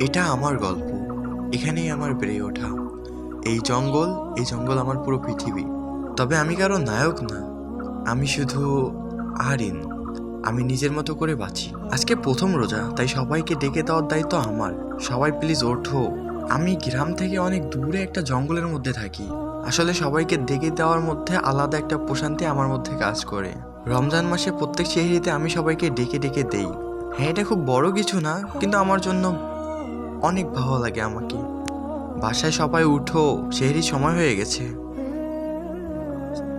এটা আমার গল্প, এখানেই আমার বেড়ে ওঠা। এই জঙ্গল আমার পুরো পৃথিবী। তবে আমি কারো নায়ক না, আমি শুধু আরিন। আমি নিজের মতো করে বাঁচি। আজকে প্রথম রোজা, তাই সবাইকে ডেকে দেওয়ার দায়িত্ব আমার। সবাই প্লিজ ওঠো। আমি গ্রাম থেকে অনেক দূরে একটা জঙ্গলের মধ্যে থাকি। আসলে সবাইকে ডেকে দেওয়ার মধ্যে আলাদা একটা প্রশান্তি আমার মধ্যে কাজ করে। রমজান মাসে প্রত্যেক সেহরিতে আমি সবাইকে ডেকে ডেকে দেই। হ্যাঁ, এটা খুব বড় কিছু না, কিন্তু আমার জন্য অনেক ভালো লাগে আমাকে। বাসায় সবাই উঠো, সেহরির সময় হয়ে গেছে।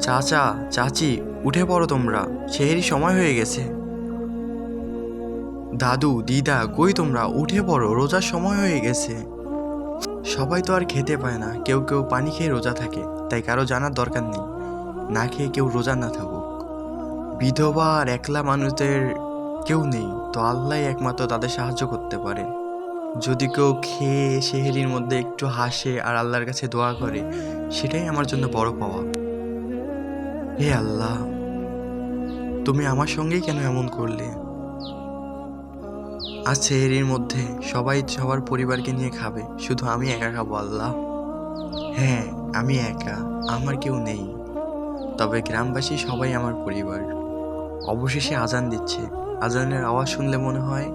চাচা, চাচি, উঠে পড়ো তোমরা, সেহরির সময় হয়ে গেছে। দাদু, দিদা, কই তোমরা, উঠে পড়ো, রোজার সময় হয়ে গেছে। সবাই তো আর খেতে পায় না, কেউ কেউ পানি খেয়ে রোজা থাকে, তাই কারো জানার দরকার নেই না খেয়ে কেউ রোজা না থাকুক। বিধবা আর একলা মানুষদের কেউ নেই, তো আল্লাহ একমাত্র তাদের সাহায্য করতে পারে। যদি কেউ খেয়ে সেহরির মধ্যে একটু হাসে আর আল্লাহর কাছে দোয়া করে, সেটাই আমার জন্য বড় পাওয়া। হে আল্লাহ, তুমি আমার সঙ্গেই কেন এমন করলে? আজ সেহরির মধ্যে সবাই সবার পরিবারকে নিয়ে খাবে, শুধু আমি একা খাবো আল্লাহ। হ্যাঁ, আমি একা, আমার কেউ নেই, তবে গ্রামবাসী সবাই আমার পরিবার। অবশেষে আজান দিচ্ছে। আজানের আওয়াজ শুনলে মনে হয়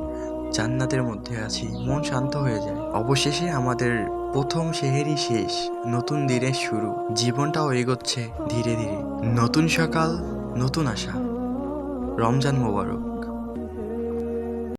জান্নাতের মধ্যে আছি, মন শান্ত হয়ে যায়। অবশেষে আমাদের প্রথম সেহেরি শেষ, নতুন দিনের শুরু। জীবনটাও এগোচ্ছে ধীরে ধীরে। নতুন সকাল, নতুন আশা। রমজান মোবারক।